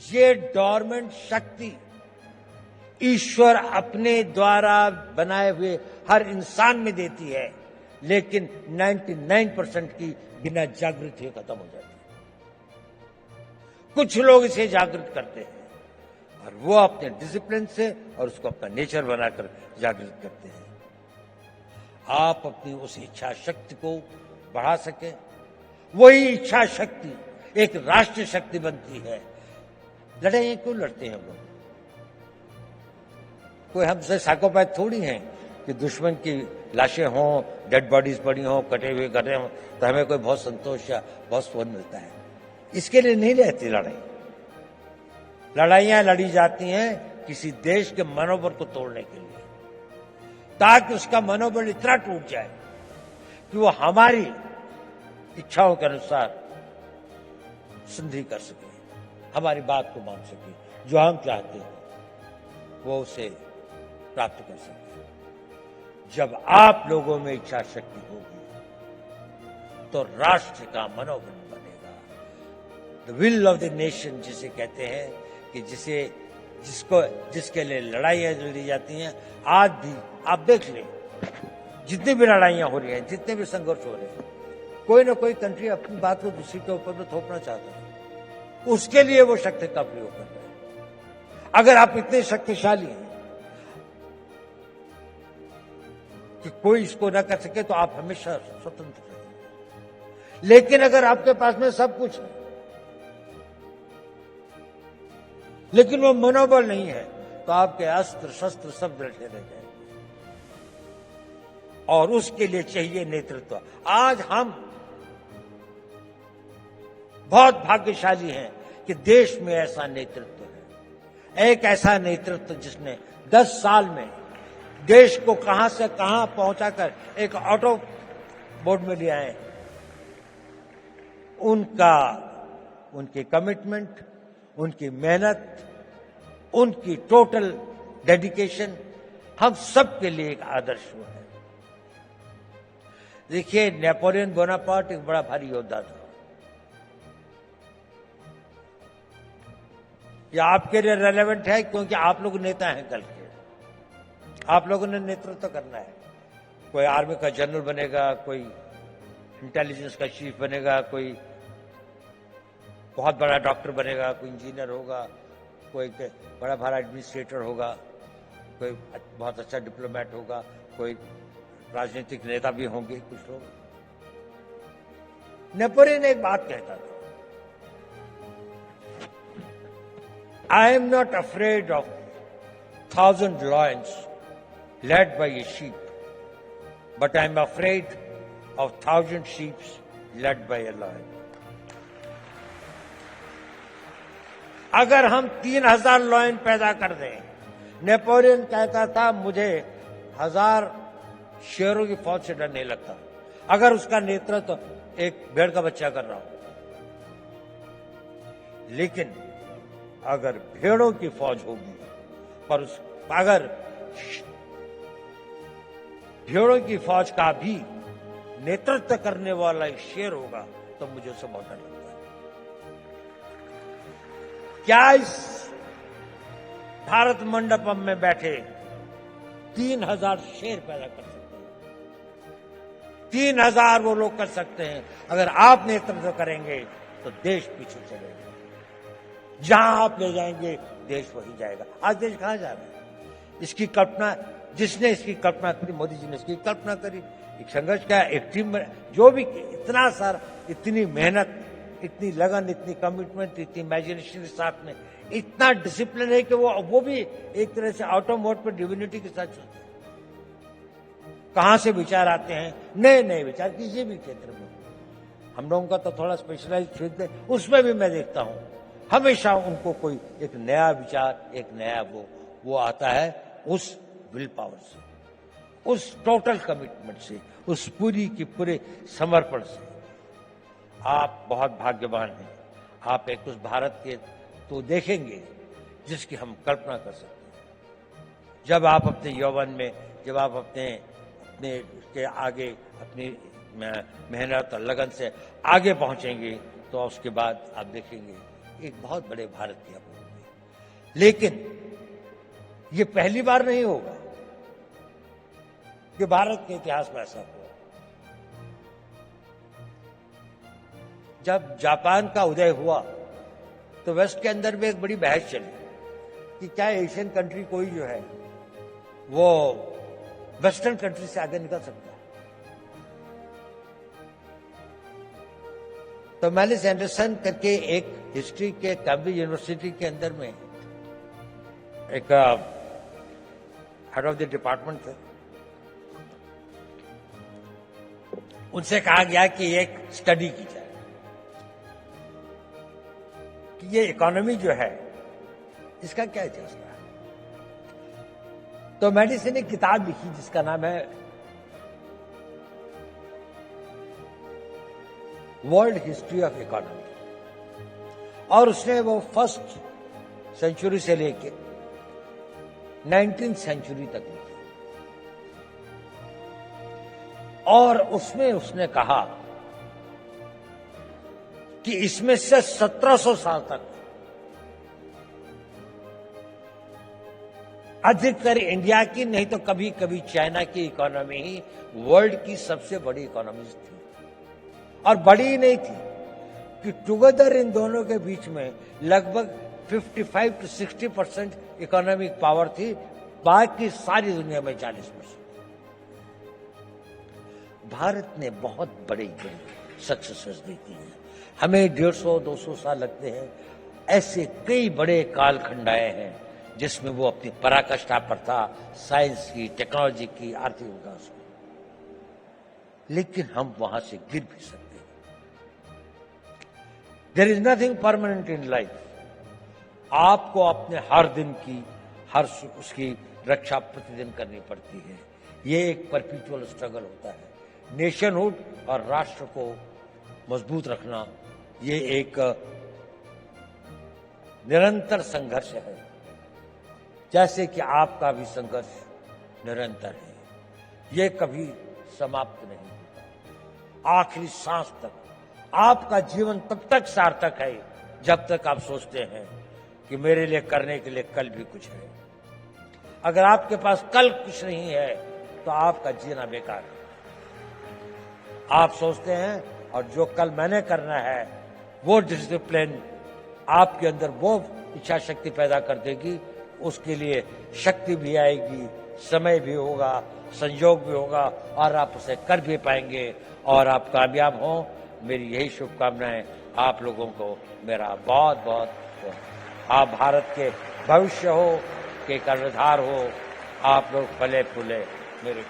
ये डोरमेंट शक्ति ईश्वर अपने द्वारा बनाए हुए हर इंसान में देती है, लेकिन 99% की बिना जागृति खत्म हो जाती है। कुछ लोग इसे जागृत करते हैं और वो अपने डिसिप्लिन से और उसको अपना नेचर बनाकर जागृत करते हैं। आप अपनी उस इच्छा शक्ति को बढ़ा सकें, वही इच्छा शक्ति एक राष्ट्रीय शक्ति बनती है। लड़ाइयां क्यों लड़ते हैं हम लोग? कोई हमसे साइकोपैथ थोड़ी हैं कि दुश्मन की लाशें हों, डेड बॉडीज पड़ी हों, कटे हुए गड्ढे हों तो हमें कोई बहुत संतोष या बहुत सुकून मिलता है। इसके लिए नहीं रहती लड़ाई। लड़ाइयां लड़ी जाती हैं किसी देश के मनोबल को तोड़ने के लिए, ताकि उसका मनोबल इतना टूट जाए कि वो हमारी इच्छाओं के अनुसार संधि कर सके, हमारी बात को मान सके, जो हम चाहते हैं वो उसे प्राप्त कर सके। जब आप लोगों में इच्छा शक्ति होगी तो राष्ट्र का मनोबल बनेगा। The will of the nation जिसे कहते हैं कि जिसके लिए लड़ाइयां लड़ी जाती हैं। आज भी आप देख लें, जितनी भी लड़ाइयां हो रही हैं, जितने भी संघर्ष हो रहे हैं, कोई ना कोई कंट्री अपनी बात को दूसरी के ऊपर में थोपना चाहता है, उसके लिए वो शक्ति का प्रयोग कर रहे हैं। अगर आप इतने शक्तिशाली हैं कि कोई इसको ना कर सके तो आप हमेशा स्वतंत्र रहेंगे। लेकिन अगर आपके पास में सब कुछ है लेकिन वो मनोबल नहीं है तो आपके अस्त्र शस्त्र सब बैठे रह जाएंगे। और उसके लिए चाहिए नेतृत्व। आज हम बहुत भाग्यशाली हैं कि देश में ऐसा नेतृत्व है, एक ऐसा नेतृत्व जिसने 10 साल में देश को कहां से कहां पहुंचाकर एक ऑटो बोर्ड में ले आए। उनकी कमिटमेंट, उनकी मेहनत, उनकी टोटल डेडिकेशन हम सब के लिए एक आदर्श हुआ है। देखिए, नेपोलियन बोनापार्ट एक बड़ा भारी योद्धा था। ये आपके लिए रेलेवेंट है क्योंकि आप लोग नेता हैं कल के। आप लोगों ने नेतृत्व करना है। कोई आर्मी का जनरल बनेगा, कोई इंटेलिजेंस का चीफ बनेगा, कोई बहुत बड़ा डॉक्टर बनेगा, कोई इंजीनियर होगा, कोई बड़ा भारा एडमिनिस्ट्रेटर होगा, कोई बहुत अच्छा डिप्लोमेट होगा, कोई राजनीतिक नेता भी होंगे कुछ लोग। नेपोलियन एक बात कहता था, I am not afraid of 1,000 lions led by a sheep, but I am afraid of 1,000 sheep led by a lion. अगर हम 3,000 लॉयन पैदा कर दें, नेपोलियन कहता था मुझे 1,000 शेरों की फौज से डर नहीं लगता अगर उसका नेतृत्व एक भेड़ का बच्चा कर रहा हो। लेकिन अगर भेड़ों की फौज होगी पर अगर भेड़ों की फौज का भी नेतृत्व करने वाला एक शेर होगा तो मुझे उसे बहुत डर लगता है। क्या इस भारत मंडपम में बैठे 3,000 शेर पैदा कर सकते हैं? 3,000 वो लोग कर सकते हैं। अगर आप नेतृत्व करेंगे तो देश पीछे चलेगा। जहां आप ले जाएंगे देश वहीं जाएगा। आज देश कहां जा रहा है? इसकी कल्पना जिसने इसकी कल्पना करी, मोदी जी ने इसकी कल्पना करी। एक संघर्ष का एक टीम में जो भी इतना सारा, इतनी मेहनत, इतनी लगन, इतनी कमिटमेंट, इतनी इमेजिनेशन के साथ में इतना डिसिप्लिन है कि वो भी एक तरह से ऑटो मोड पर डिविनिटी के साथ चलते हैं। कहां से विचार आते हैं, नए नए विचार किसी भी क्षेत्र में। हम लोगों का तो थोड़ा स्पेशलाइज क्षेत्र है, उसमें भी मैं देखता हूं हमेशा उनको कोई एक नया विचार, एक नया वो आता है उस विल पावर से, उस टोटल कमिटमेंट से, उस पूरी की पूरे समर्पण से। आप बहुत भाग्यवान हैं। आप एक उस भारत के तो देखेंगे जिसकी हम कल्पना कर सकते हैं। जब आप अपने यौवन में, जब आप अपने के आगे अपनी मेहनत और लगन से आगे पहुंचेंगे तो उसके बाद आप देखेंगे एक बहुत बड़े भारत की अपूर्व हुई। लेकिन ये पहली बार नहीं होगा कि भारत के इतिहास में ऐसा हुआ। जब जापान का उदय हुआ तो वेस्ट के अंदर में एक बड़ी बहस चली कि क्या एशियन कंट्री कोई जो है वो वेस्टर्न कंट्री से आगे निकल सकता है। तो मैलिस एंडरसन करके एक हिस्ट्री के कैम्ब्रिज यूनिवर्सिटी के अंदर में एक हेड ऑफ द डिपार्टमेंट थे, उनसे कहा गया कि एक स्टडी की जाए कि ये इकोनॉमी जो है इसका क्या इतिहास रहा है। तो मैडिस ने एक किताब लिखी जिसका नाम है वर्ल्ड हिस्ट्री ऑफ इकोनॉमी, और उसने वो फर्स्ट सेंचुरी से लेके 19th सेंचुरी तक लिखी। और उसमें उसने कहा कि इसमें से 1700 साल तक अधिकतर इंडिया की नहीं तो कभी कभी चाइना की इकोनॉमी ही वर्ल्ड की सबसे बड़ी इकोनॉमी थी। और बड़ी ही नहीं थी कि टुगेदर इन दोनों के बीच में लगभग 55 to 60% इकोनॉमिक पावर थी, बाकी सारी दुनिया में 40%। भारत ने बहुत बड़ी सक्सेसेस देखी हैं। हमें 150-200 साल लगते हैं। ऐसे कई बड़े कालखंड आए हैं जिसमें वो अपनी पराकाष्ठा पर था, साइंस की, टेक्नोलॉजी की, आर्थिक विकास की, लेकिन हम वहां से गिर भी सकते हैं। There is nothing permanent in life. आपको अपने हर दिन की, हर उसकी रक्षा प्रतिदिन करनी पड़ती है। ये एक परपेचुअल स्ट्रगल होता है। नेशनहुड और राष्ट्र को मजबूत रखना ये एक निरंतर संघर्ष है, जैसे कि आपका भी संघर्ष निरंतर है। ये कभी समाप्त नहीं होता। आखिरी सांस तक आपका जीवन तब तक सार्थक है जब तक आप सोचते हैं कि मेरे लिए करने के लिए कल भी कुछ है। अगर आपके पास कल कुछ नहीं है तो आपका जीना बेकार है। आप सोचते हैं और जो कल मैंने करना है वो डिसिप्लिन आपके अंदर वो इच्छा शक्ति पैदा कर देगी। उसके लिए शक्ति भी आएगी, समय भी होगा, संयोग भी होगा और आप उसे कर भी पाएंगे और आप कामयाब हों। मेरी यही शुभकामनाएं आप लोगों को मेरा बहुत बहुत। आप भारत के भविष्य हो, के कर्णधार हो, आप लोग फले फूले मेरे